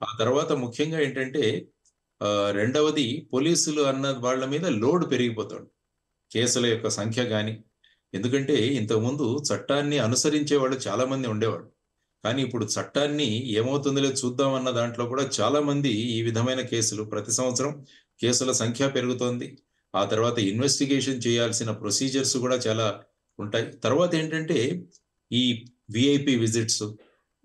ఆ తర్వాత ముఖ్యంగా ఏంటంటే రెండవది పోలీసులు అన్న వాళ్ళ మీద లోడ్ పెరిగిపోతాడు, కేసుల యొక్క సంఖ్య కానీ. ఎందుకంటే ఇంతకుముందు చట్టాన్ని అనుసరించే వాళ్ళు చాలా మంది ఉండేవాడు, కానీ ఇప్పుడు చట్టాన్ని ఏమవుతుందో చూద్దాం అన్న దాంట్లో కూడా చాలా మంది ఈ విధమైన కేసులు, ప్రతి సంవత్సరం కేసుల సంఖ్య పెరుగుతోంది. ఆ తర్వాత ఇన్వెస్టిగేషన్ చేయాల్సిన ప్రొసీజర్స్ కూడా చాలా ఉంటాయి. తర్వాత ఏంటంటే ఈ విఐపి విజిట్స్,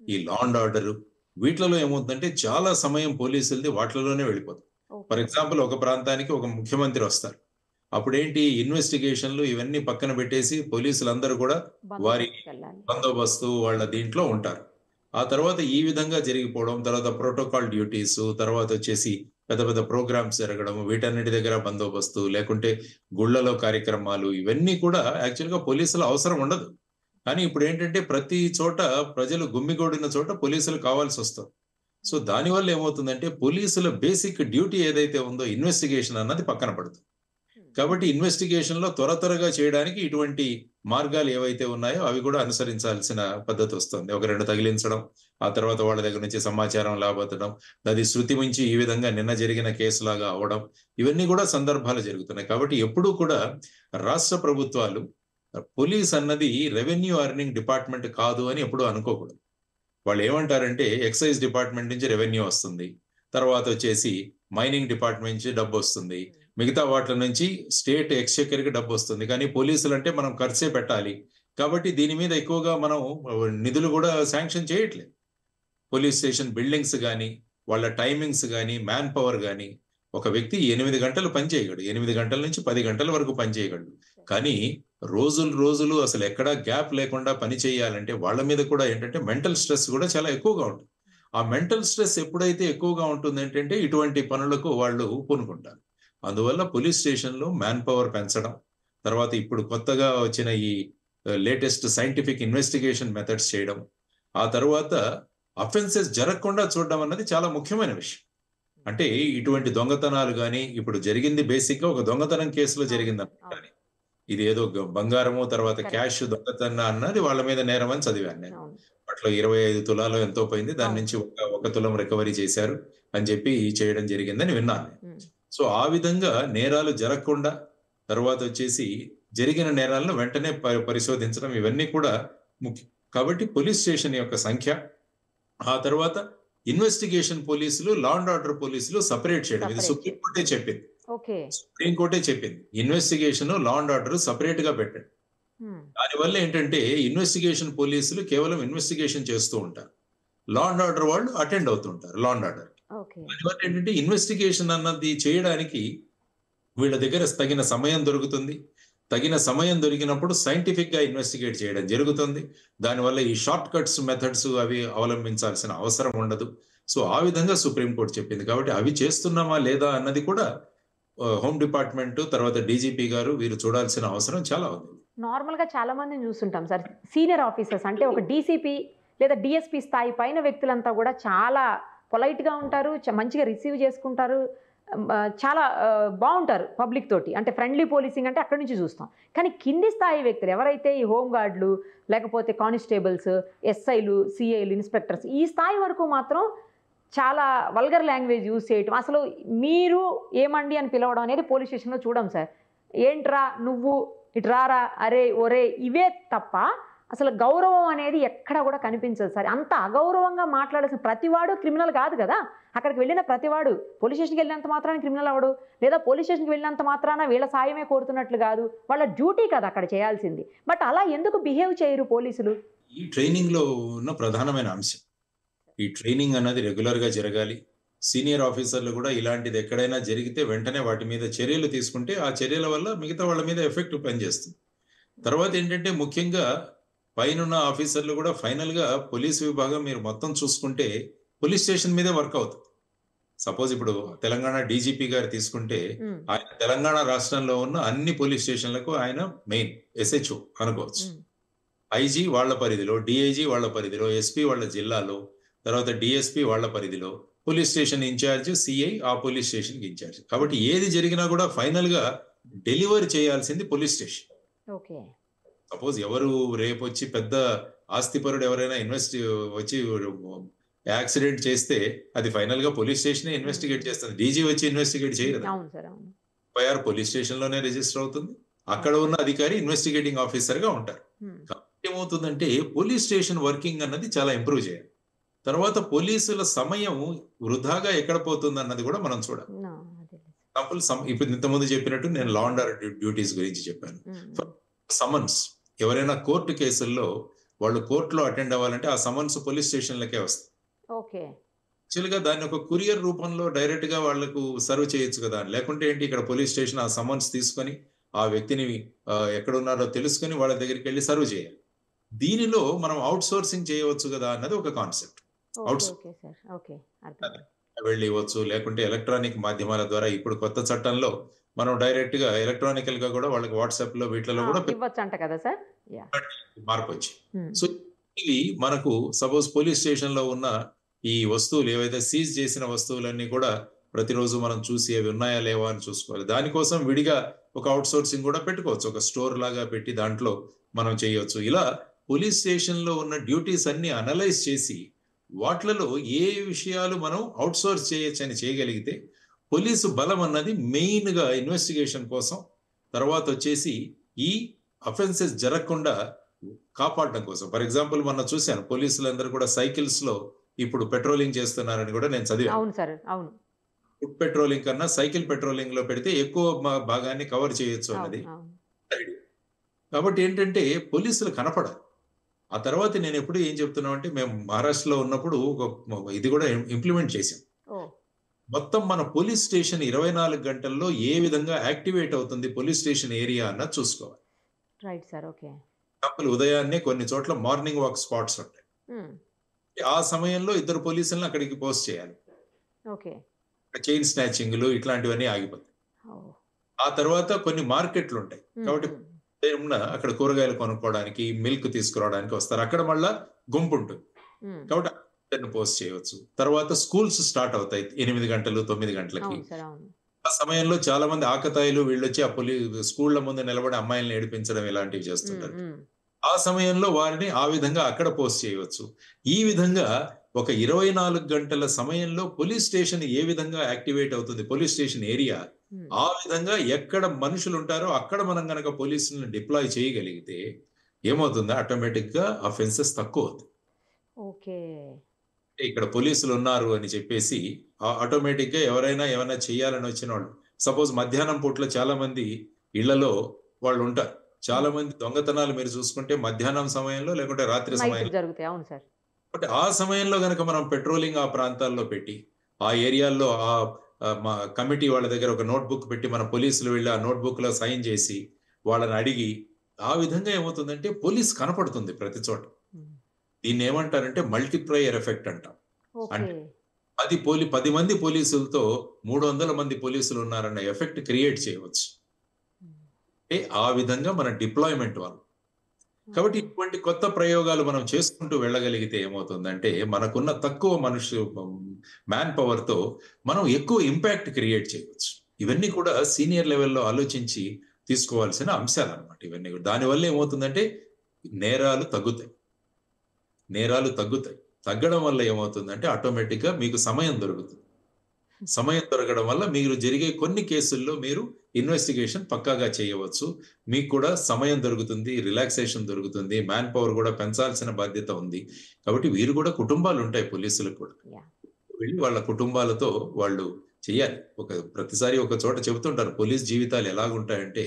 ఈ లా అండ్ ఆర్డర్ వీటిలో ఏమవుతుందంటే చాలా సమయం పోలీసులది వాటిలోనే వెళ్ళిపోతుంది. ఫర్ ఎగ్జాంపుల్ ఒక ప్రాంతానికి ఒక ముఖ్యమంత్రి వస్తారు, అప్పుడేంటి ఇన్వెస్టిగేషన్లు ఇవన్నీ పక్కన పెట్టేసి పోలీసులందరూ కూడా వారి బందోబస్తు వాళ్ళ దీంట్లో ఉంటారు. ఆ తర్వాత ఈ విధంగా జరిగిపోవడం, తర్వాత ప్రోటోకాల్ డ్యూటీస్, తర్వాత వచ్చేసి పెద్ద పెద్ద ప్రోగ్రామ్స్ జరగడం, వీటన్నిటి దగ్గర బందోబస్తు, లేకుంటే గుళ్లలో కార్యక్రమాలు, ఇవన్నీ కూడా యాక్చువల్గా పోలీసుల అవసరం ఉండదు. కానీ ఇప్పుడు ఏంటంటే ప్రతి చోట ప్రజలు గుమ్మిగూడిన చోట పోలీసులు కావాల్సి వస్తారు. సో దానివల్ల ఏమవుతుందంటే పోలీసుల బేసిక్ డ్యూటీ ఏదైతే ఉందో ఇన్వెస్టిగేషన్ అన్నది పక్కన పడుతుంది. కాబట్టి ఇన్వెస్టిగేషన్ లో త్వరగా చేయడానికి ఇటువంటి మార్గాలు ఏవైతే ఉన్నాయో అవి కూడా అనుసరించాల్సిన పద్ధతి వస్తుంది. ఒక 2 తగిలించడం, ఆ తర్వాత వాళ్ళ దగ్గర నుంచి సమాచారం లాబోతడం, అది శృతి మించి ఈ విధంగా నిన్న జరిగిన కేసులాగా అవడం, ఇవన్నీ కూడా సందర్భాలు జరుగుతున్నాయి. కాబట్టి ఎప్పుడూ కూడా రాష్ట్ర ప్రభుత్వాలు పోలీస్ అన్నది రెవెన్యూ అర్నింగ్ డిపార్ట్మెంట్ కాదు అని ఎప్పుడూ అనుకోకూడదు. వాళ్ళు ఏమంటారంటే ఎక్సైజ్ డిపార్ట్మెంట్ నుంచి రెవెన్యూ వస్తుంది, తర్వాత వచ్చేసి మైనింగ్ డిపార్ట్మెంట్ నుంచి డబ్బు వస్తుంది, మిగతా వాటి నుంచి స్టేట్ ఎక్స్చెక్కర్ కి డబ్బు వస్తుంది. కానీ పోలీసులు అంటే మనం ఖర్చే పెట్టాలి, కాబట్టి దీని మీద ఎక్కువగా మనం నిధులు కూడా శాంక్షన్ చేయట్లేదు. పోలీస్ స్టేషన్ బిల్డింగ్స్ కానీ, వాళ్ళ టైమింగ్స్ కానీ, మ్యాన్ పవర్ కానీ, ఒక వ్యక్తి 8 గంటలు పని చేయగలడు, 8 గంటల నుంచి 10 గంటల వరకు పని చేయగలడు. కానీ రోజులు అసలు ఎక్కడా గ్యాప్ లేకుండా పని చేయాలంటే వాళ్ళ మీద కూడా ఏంటంటే మెంటల్ స్ట్రెస్ కూడా చాలా ఎక్కువగా ఉంటుంది. ఆ మెంటల్ స్ట్రెస్ ఎప్పుడైతే ఎక్కువగా ఉంటుంది ఏంటంటే ఇటువంటి పనులకు వాళ్ళు పూనుకుంటారు. అందువల్ల పోలీస్ స్టేషన్ లో మ్యాన్ పవర్ పెంచడం, తర్వాత ఇప్పుడు కొత్తగా వచ్చిన ఈ లేటెస్ట్ సైంటిఫిక్ ఇన్వెస్టిగేషన్ మెథడ్స్ చేయడం, ఆ తర్వాత అఫెన్సెస్ జరగకుండా చూడడం అన్నది చాలా ముఖ్యమైన విషయం. అంటే ఇటువంటి దొంగతనాలు కానీ, ఇప్పుడు జరిగింది బేసిక్ గా ఒక దొంగతనం కేసులో జరిగింది అనుకుంటాను. ఇది ఏదో బంగారము తర్వాత క్యాష్ దొంగతనం అన్నది వాళ్ళ మీద నేరం అని చదివాను నేను. అట్లా 25 తులాలో ఎంతో పోయింది, దాని నుంచి ఒక తులం రికవరీ చేశారు అని చెప్పి చేయడం జరిగిందని విన్నాను. సో ఆ విధంగా నేరాలు జరగకుండా, తర్వాత వచ్చేసి జరిగిన నేరాలను వెంటనే పరిశోధించడం, ఇవన్నీ కూడా ముఖ్యం. కాబట్టి పోలీస్ స్టేషన్ యొక్క సంఖ్య, ఆ తర్వాత ఇన్వెస్టిగేషన్ పోలీసులు, లా అండ్ ఆర్డర్ పోలీసులు సపరేట్ చేయడం, ఇది సుప్రీంకోర్టే చెప్పింది. Investigation, law and order separate గా పెట్టండి. దానివల్ల ఏంటంటే ఇన్వెస్టిగేషన్ పోలీసులు కేవలం ఇన్వెస్టిగేషన్ చేస్తూ ఉంటారు, లా అండ్ ఆర్డర్ వాళ్ళు అటెండ్ అవుతుంటారు లా అండ్ ఆర్డర్. దానివల్ల ఏంటంటే ఇన్వెస్టిగేషన్ అన్నది చేయడానికి వీళ్ళ దగ్గర తగిన సమయం దొరుకుతుంది. తగిన సమయం దొరికినప్పుడు సైంటిఫిక్ గా ఇన్వెస్టిగేట్ చేయడం జరుగుతుంది. దానివల్ల ఈ షార్ట్ కట్స్ మెథడ్స్ అవి అవలంబించాల్సిన అవసరం ఉండదు. సో ఆ విధంగా సుప్రీంకోర్టు చెప్పింది. కాబట్టి అవి చేస్తున్నామా లేదా అన్నది కూడా హోమ్ డిపార్ట్మెంట్ తర్వాత డీజీపీ గారు వీరు చూడాల్సిన అవసరం చాలా ఉంది. నార్మల్ గా చాలా మందిని చూస్తుంటాం సార్, సీనియర్ ఆఫీసర్స్ అంటే ఒక డీసీపీ లేదా డిఎస్పీ స్థాయి పైన వ్యక్తులంతా కూడా చాలా పొలైట్ గా ఉంటారు, మంచిగా రిసీవ్ చేసుకుంటారు, చాలా బాగుంటారు పబ్లిక్ తోటి, అంటే ఫ్రెండ్లీ పోలీసింగ్ అంటే అక్కడి నుంచి చూస్తాం. కానీ కింది స్థాయి వ్యక్తులు ఎవరైతే ఈ హోమ్ గార్డులు లేకపోతే కానిస్టేబుల్స్, ఎస్ఐలు, సిఐలు, ఇన్స్పెక్టర్స్ ఈ స్థాయి వరకు మాత్రం చాలా వల్గర్ లాంగ్వేజ్ యూజ్ చేయటం, అసలు మీరు ఏమండి అని పిలవడం అనేది పోలీస్ స్టేషన్లో చూడం సార్. ఏంట్రా నువ్వు ఇటు రారా, అరే ఒరే, ఇవే తప్ప అసలు గౌరవం అనేది ఎక్కడ కూడా కనిపించదు సార్. అంత అగౌరవంగా మాట్లాడాల్సిన ప్రతివాడు క్రిమినల్ కాదు కదా. అక్కడికి వెళ్ళిన ప్రతివాడు పోలీస్ స్టేషన్కి వెళ్ళినంత మాత్రాన క్రిమినల్ అవడు, లేదా పోలీస్ స్టేషన్కి వెళ్ళినంత మాత్రాన వీళ్ళ సాయమే కోరుతున్నట్లు కాదు, వాళ్ళ డ్యూటీ కదా అక్కడ చేయాల్సింది. బట్ అలా ఎందుకు బిహేవ్ చేయరు పోలీసులు? ఈ ట్రైనింగ్ లో ఉన్న ప్రధానమైన అంశం, ఈ ట్రైనింగ్ అన్నది రెగ్యులర్ గా జరగాలి. సీనియర్ ఆఫీసర్లు కూడా ఇలాంటిది ఎక్కడైనా జరిగితే వెంటనే వాటి మీద చర్యలు తీసుకుంటే ఆ చర్యల వల్ల మిగతా వాళ్ళ మీద ఎఫెక్ట్ పనిచేస్తుంది. తర్వాత ఏంటంటే ముఖ్యంగా పైన ఆఫీసర్లు కూడా ఫైనల్ గా పోలీస్ విభాగం మీరు మొత్తం చూసుకుంటే పోలీస్ స్టేషన్ మీదే వర్క్ అవుతుంది. సపోజ్ ఇప్పుడు తెలంగాణ డీజీపీ గారు తీసుకుంటే ఆయన తెలంగాణ రాష్ట్రంలో ఉన్న అన్ని పోలీస్ స్టేషన్లకు ఆయన మెయిన్ ఎస్హెచ్ఓ అనుకోవచ్చు. ఐజీ వాళ్ళ పరిధిలో, డిఐజీ వాళ్ళ పరిధిలో, ఎస్పీ వాళ్ళ జిల్లాలో, తర్వాత డిఎస్పీ వాళ్ళ పరిధిలో, పోలీస్ స్టేషన్ ఇన్ఛార్జ్ సిఐ ఆ పోలీస్ స్టేషన్ ఇన్ఛార్జ్. కాబట్టి ఏది జరిగినా కూడా ఫైనల్ గా డెలివర్ చేయాల్సింది పోలీస్ స్టేషన్. సపోజ్ ఎవరు రేపు వచ్చి పెద్ద ఆస్తిపరుడు ఎవరైనా వచ్చి యాక్సిడెంట్ చేస్తే అది ఫైనల్ గా పోలీస్ స్టేషన్ ఇన్వెస్టిగేట్ చేస్తుంది, డీజీ వచ్చి ఇన్వెస్టిగేట్ చేయదు. ఎఫ్ఐఆర్ పోలీస్ స్టేషన్ లోనే రిజిస్టర్ అవుతుంది, అక్కడ ఉన్న అధికారి ఇన్వెస్టిగేటింగ్ ఆఫీసర్ గా ఉంటారు. ఏమవుతుందంటే పోలీస్ స్టేషన్ వర్కింగ్ అన్నది చాలా ఇంప్రూవ్ చేయాలి. తర్వాత పోలీసుల సమయం వృధాగా ఎక్కడ పోతుంది అన్నది కూడా మనం చూడాలి. ఇప్పుడు ఇంతకుముందు చెప్పినట్టు నేను లా అండ్ ఆర్డర్ డ్యూటీస్ గురించి చెప్పాను. సమన్స్ ఎవరైనా కోర్టు కేసుల్లో వాళ్ళు కోర్టులో అటెండ్ అవ్వాలంటే ఆ సమన్స్ పోలీస్ స్టేషన్లకే వస్తాయి. యాక్చువల్ గా దాన్ని ఒక కొరియర్ రూపంలో డైరెక్ట్ గా వాళ్లకు సర్వ్ చేయొచ్చు కదా. లేకుంటే ఏంటి, ఇక్కడ పోలీస్ స్టేషన్ ఆ సమన్స్ తీసుకొని ఆ వ్యక్తిని ఎక్కడ ఉన్నారో తెలుసుకొని వాళ్ళ దగ్గరికి వెళ్ళి సర్వ్ చేయాలి. దీనిలో మనం అవుట్ సోర్సింగ్ చేయవచ్చు కదా అన్నది ఒక కాన్సెప్ట్. వెళ్ళి ఇవ్వచ్చు, లేకుంటే ఎలక్ట్రానిక్ మాధ్యమాల ద్వారా ఇప్పుడు కొత్త చట్టంలో మనం డైరెక్ట్ గా ఎలక్ట్రానికల్ గా కూడా వాళ్ళకి వాట్సాప్ లో వీటిలో కూడా మార్పు వచ్చి. సో ఇవి మనకు సపోజ్ పోలీస్ స్టేషన్ లో ఉన్న ఈ వస్తువులు ఏవైతే సీజ్ చేసిన వస్తువులన్నీ కూడా ప్రతిరోజు మనం చూసి అవి ఉన్నాయా లేవా అని చూసుకోవాలి. దానికోసం విడిగా ఒక అవుట్ సోర్సింగ్ కూడా పెట్టుకోవచ్చు, ఒక స్టోర్ లాగా పెట్టి దాంట్లో మనం చేయవచ్చు. ఇలా పోలీస్ స్టేషన్ లో ఉన్న డ్యూటీస్ అన్ని అనలైజ్ చేసి వాటిలలో ఏ విషయాలు మనం అవుట్ సోర్స్ చేయొచ్చు అని చేయగలిగితే పోలీసు బలం అన్నది మెయిన్ గా ఇన్వెస్టిగేషన్ కోసం, తర్వాత వచ్చేసి ఈ అఫెన్సెస్ జరగకుండా కాపాడడం కోసం. ఫర్ ఎగ్జాంపుల్ మొన్న చూశాను పోలీసులందరూ కూడా సైకిల్స్ లో ఇప్పుడు పెట్రోలింగ్ చేస్తున్నారని కూడా నేను చదివాను. ఫుట్ పెట్రోలింగ్ కన్నా సైకిల్ పెట్రోలింగ్ లో పెడితే ఎక్కువ భాగాన్ని కవర్ చేయొచ్చు అన్నది. కాబట్టి ఏంటంటే పోలీసులు కనపడాలి. ఆ తర్వాత నేను ఎప్పుడు ఏం చెప్తున్నాం అంటే, మేము మహారాష్ట్రలో ఉన్నప్పుడు ఇది కూడా ఇంప్లిమెంట్ చేసాం. మొత్తం మన పోలీస్ స్టేషన్ 24 గంటల్లో ఏ విధంగా యాక్టివేట్ అవుతుంది పోలీస్ స్టేషన్ ఏరియా అన్నది చూసుకోవాలి. ఉదయాన్నే కొన్ని చోట్ల మార్నింగ్ వాక్ స్పాట్స్ ఉంటాయి, ఆ సమయంలో 2 పోలీసులను అక్కడికి పోస్ట్ చేయాలి. చైన్ స్నాచింగ్లు ఇట్లాంటివన్నీ ఆగిపోతాయి. ఆ తర్వాత కొన్ని మార్కెట్లు ఉంటాయి, కాబట్టి అక్కడ కూరగాయలు కొనుక్కోవడానికి, మిల్క్ తీసుకురావడానికి వస్తారు. అక్కడ మళ్ళా గుంపు ఉంటుంది, కాబట్టి పోస్ట్ చేయవచ్చు. తర్వాత స్కూల్స్ స్టార్ట్ అవుతాయి 8 గంటలు 9 గంటలకి. ఆ సమయంలో చాలా మంది ఆకతాయిలు వీళ్ళొచ్చి ఆ స్కూళ్ల ముందు నిలబడి అమ్మాయిలను ఏడిపించడం ఇలాంటివి చేస్తుంటారు. ఆ సమయంలో వారిని ఆ విధంగా అక్కడ పోస్ట్ చేయవచ్చు. ఈ విధంగా ఒక 24 గంటల సమయంలో పోలీస్ స్టేషన్ ఏ విధంగా యాక్టివేట్ అవుతుంది, పోలీస్ స్టేషన్ ఏరియా, ఆ విధంగా ఎక్కడ మనుషులు ఉంటారో అక్కడ మనం గనక పోలీసులను డిప్లాయ్ చేయగలిగితే ఏమవుతుంది, ఆటోమేటిక్ గా అఫెన్సెస్ తక్కువ అవుతుంది. ఇక్కడ పోలీసులు ఉన్నారు అని చెప్పేసి ఆటోమేటిక్ గా ఎవరైనా ఏమైనా చేయాలని వచ్చిన వాళ్ళు, సపోజ్ మధ్యాహ్నం పూట్ల చాలా మంది ఇళ్లలో వాళ్ళు ఉంటారు, చాలా మంది దొంగతనాలు మీరు చూసుకుంటే మధ్యాహ్నం సమయంలో లేకుంటే రాత్రి సమయంలో జరుగుతాయి. అవును సార్. బట్ ఆ సమయంలో గనక మనం పెట్రోలింగ్ ఆ ప్రాంతాల్లో పెట్టి ఆ ఏరియాల్లో మా కమిటీ వాళ్ళ దగ్గర ఒక నోట్బుక్ పెట్టి మన పోలీసులు వెళ్ళి ఆ నోట్బుక్ లో సైన్ చేసి వాళ్ళని అడిగి ఆ విధంగా ఏమవుతుందంటే పోలీస్ కనపడుతుంది ప్రతి చోట. దీన్ని ఏమంటారంటే మల్టిప్లయర్ ఎఫెక్ట్ అంటాం. అంటే 10 మంది పోలీసులతో 300 మంది పోలీసులు ఉన్నారన్న ఎఫెక్ట్ క్రియేట్ చేయవచ్చు. ఆ విధంగా మన డిప్లాయ్మెంట్ వాళ్ళు. కాబట్టి ఇటువంటి కొత్త ప్రయోగాలు మనం చేసుకుంటూ వెళ్ళగలిగితే ఏమవుతుందంటే మనకున్న తక్కువ మ్యాన్ పవర్ తో మనం ఎక్కువ ఇంపాక్ట్ క్రియేట్ చేయవచ్చు. ఇవన్నీ కూడా సీనియర్ లెవెల్లో ఆలోచించి తీసుకోవాల్సిన అంశాలు అన్నమాట. ఇవన్నీ దానివల్ల ఏమవుతుందంటే నేరాలు తగ్గుతాయి. తగ్గడం వల్ల ఏమవుతుందంటే ఆటోమేటిక్ గా మీకు సమయం దొరుకుతుంది. సమయం దొరకడం వల్ల మీరు జరిగే కొన్ని కేసుల్లో మీరు ఇన్వెస్టిగేషన్ పక్కాగా చేయవచ్చు. మీకు కూడా సమయం దొరుకుతుంది, రిలాక్సేషన్ దొరుకుతుంది, మ్యాన్ పవర్ కూడా పెంచాల్సిన బాధ్యత ఉంది. కాబట్టి వీరు కూడా కుటుంబాలు ఉంటాయి, పోలీసులకు కూడా వెళ్ళి వాళ్ళ కుటుంబాలతో వాళ్ళు చెయ్యాలి. ప్రతిసారి ఒక చోట చెబుతుంటారు పోలీస్ జీవితాలు ఎలాగుంటాయంటే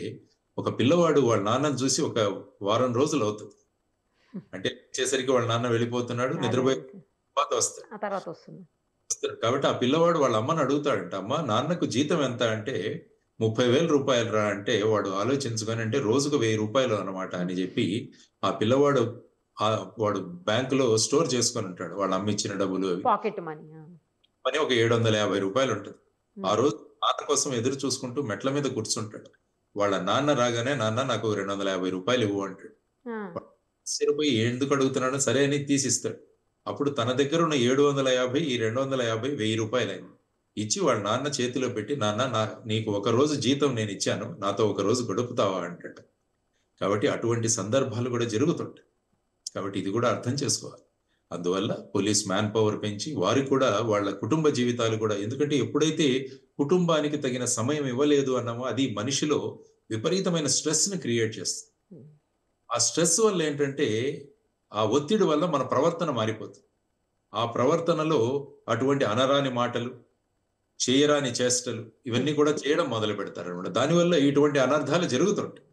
ఒక పిల్లవాడు వాళ్ళ నాన్నను చూసి ఒక వారం రోజులు అవుతుంది. అంటే వచ్చేసరికి వాళ్ళ నాన్న వెళ్ళిపోతున్నాడు, నిద్రపోయి తర్వాత వస్తాడు. కాబట్టి ఆ పిల్లవాడు వాళ్ళ అమ్మని అడుగుతాడంట, అమ్మ నాన్నకు జీతం ఎంత అంటే 30,000 రూపాయలు రా అంటే వాడు ఆలోచించుకొని అంటే రోజుకు 1,000 రూపాయలు అనమాట అని చెప్పి ఆ పిల్లవాడు వాడు బ్యాంకులో స్టోర్ చేసుకొని ఉంటాడు. వాళ్ళ అమ్మ ఇచ్చిన డబ్బులు పాకెట్ మనీ ఒక 750 రూపాయలు ఉంటుంది. ఆ రోజు నాన్న కోసం ఎదురు చూసుకుంటూ మెట్ల మీద కూర్చుంటాడు. వాళ్ళ నాన్న రాగానే నాన్న నాకు 250 రూపాయలు ఇవ్వు అంటాడు. పోయి ఎందుకు అడుగుతున్నాడు సరే అని తీసిస్తాడు. అప్పుడు తన దగ్గర ఉన్న 750 ఈ 250 1,000 రూపాయలు అయింది ఇచ్చి వాళ్ళ నాన్న చేతిలో పెట్టి నాన్న నీకు ఒక రోజు జీతం నేను ఇచ్చాను, నాతో ఒక రోజు గడుపుతావా అంటాడు. కాబట్టి అటువంటి సందర్భాలు కూడా జరుగుతుంటాయి. కాబట్టి ఇది కూడా అర్థం చేసుకోవాలి. అందువల్ల పోలీస్ మ్యాన్ పవర్ పెంచి వారికి కూడా వాళ్ళ కుటుంబ జీవితాలు కూడా, ఎందుకంటే ఎప్పుడైతే కుటుంబానికి తగిన సమయం ఇవ్వలేదు అన్నామో అది మనిషిలో విపరీతమైన స్ట్రెస్ ని క్రియేట్ చేస్తుంది. ఆ స్ట్రెస్ వల్ల ఏంటంటే ఆ ఒత్తిడి వల్ల మన ప్రవర్తన మారిపోతుంది. ఆ ప్రవర్తనలో అటువంటి అనరాని మాటలు, చేయరాని చేష్టలు ఇవన్నీ కూడా చేయడం మొదలు పెడతారు అనమాట. దానివల్ల ఇటువంటి అనర్థాలు జరుగుతుంటాయి.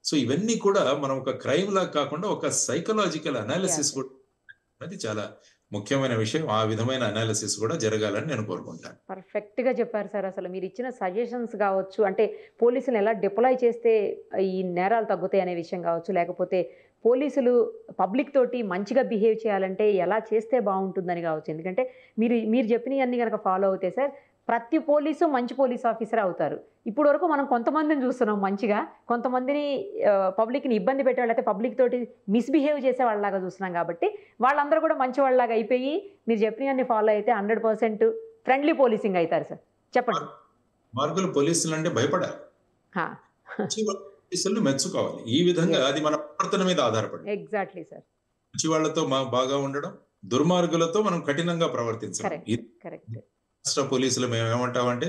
సో ఇవన్నీ కూడా మనం ఒక క్రైమ్ లాగా కాకుండా ఒక సైకలాజికల్ అనాలిసిస్ కూడా అది చాలా ముఖ్యమైన విషయం. ఆ విధమైన అనాలిసిస్ కూడా జరగాలని నేను కోరుకుంటాను. పర్ఫెక్ట్ గా చెప్పారు సార్. అసలు మీరు ఇచ్చిన సజెషన్స్ కావచ్చు, అంటే పోలీసులు ఎలా డిప్లాయ్ చేస్తే ఈ నేరాలు తగ్గుతాయి అనే విషయం కావచ్చు, లేకపోతే పోలీసులు పబ్లిక్ తోటి మంచిగా బిహేవ్ చేయాలంటే ఎలా చేస్తే బాగుంటుందని కావచ్చు. ఎందుకంటే మీరు చెప్పినవన్నీ కనుక ఫాలో అవుతే సార్ ప్రతి పోలీసు మంచి పోలీస్ ఆఫీసర్ అవుతారు. ఇప్పుడు వరకు మనం కొంతమందిని చూస్తున్నాం మంచిగా, కొంతమందిని పబ్లిక్ని ఇబ్బంది పెట్టేవాళ్ళైతే పబ్లిక్ తోటి మిస్బిహేవ్ చేసే వాళ్ళలాగా చూస్తున్నాం. కాబట్టి వాళ్ళందరూ కూడా మంచి వాళ్ళలాగా అయిపోయి మీరు చెప్పినవన్నీ ఫాలో అయితే 100% ఫ్రెండ్లీ పోలీసింగ్ అవుతారు సార్. చెప్పండి. మార్గులు పోలీసులు అంటే భయపడాలి, పోలీసులు మెచ్చుకోవాలి. ఈ విధంగా అది మన ప్రవర్తన మీద ఆధారపడి. Exactly sir. మంచి వాళ్ళతో బాగా ఉండడం, దుర్మార్గులతో మనం కఠినంగా ప్రవర్తించడం. కరెక్ట్. రాష్ట్ర పోలీసులు మేము ఏమంటామంటే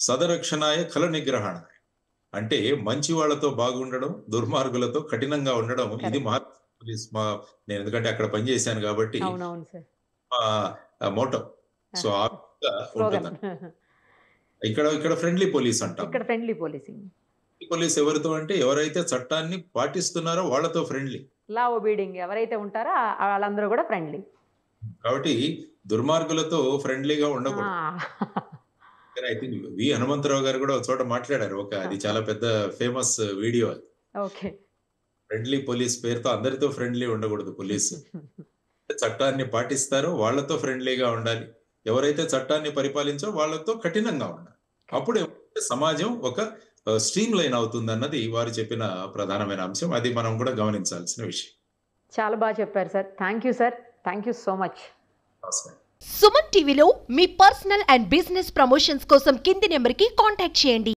సదరక్షణాయ ఖల నిగ్రహణ, అంటే మంచి వాళ్ళతో బాగుండడం, దుర్మార్గులతో కఠినంగా ఉండడం. ఇది పోలీస్ నేను ఎందుకంటే అక్కడ పనిచేశాను కాబట్టి మోటో. సో ఆ ఉంటుంది. ఇక్కడ ఫ్రెండ్లీ పోలీస్ అంటాం. ఇక్కడ ఫ్రెండ్లీ పోలీసింగ్. పోలీస్ ఎవరితో అంటే ఎవరైతే చట్టాన్ని పాటిస్తున్నారో వాళ్ళతో ఫ్రెండ్లీ, లా ఒబీడింగ్ ఎవరైతే ఉంటారో వాళ్ళందరూ కూడా ఫ్రెండ్లీ. కాబట్టి దుర్మార్గులతో ఫ్రెండ్లీగా ఉండకూడదు. ఐ థింక్ వి హనుమంతరావు గారు కూడా ఒక చోట మాట్లాడారు. అది చాలా పెద్ద ఫేమస్ వీడియో. ఫ్రెండ్లీ పోలీస్ పేరుతో అందరితో ఫ్రెండ్లీ ఉండకూడదు. పోలీసు చట్టాన్ని పాటిస్తారో వాళ్ళతో ఫ్రెండ్లీగా ఉండాలి, ఎవరైతే చట్టాన్ని పరిపాలించో వాళ్ళతో కఠినంగా ఉండాలి. అప్పుడు సమాజం ఒక స్ట్రీమ్ లైన్ అవుతుంది అన్నది వారు చెప్పిన ప్రధానమైన అంశం. అది మనం కూడా గమనించాల్సిన విషయం. చాలా బాగా చెప్పారు sir. Thank you sir. Thank you so much. Suman టీవీలో మీ పర్సనల్ అండ్ బిజినెస్ ప్రమోషన్స్ కోసం కింది నెంబర్కి కాంటాక్ట్ చేయండి.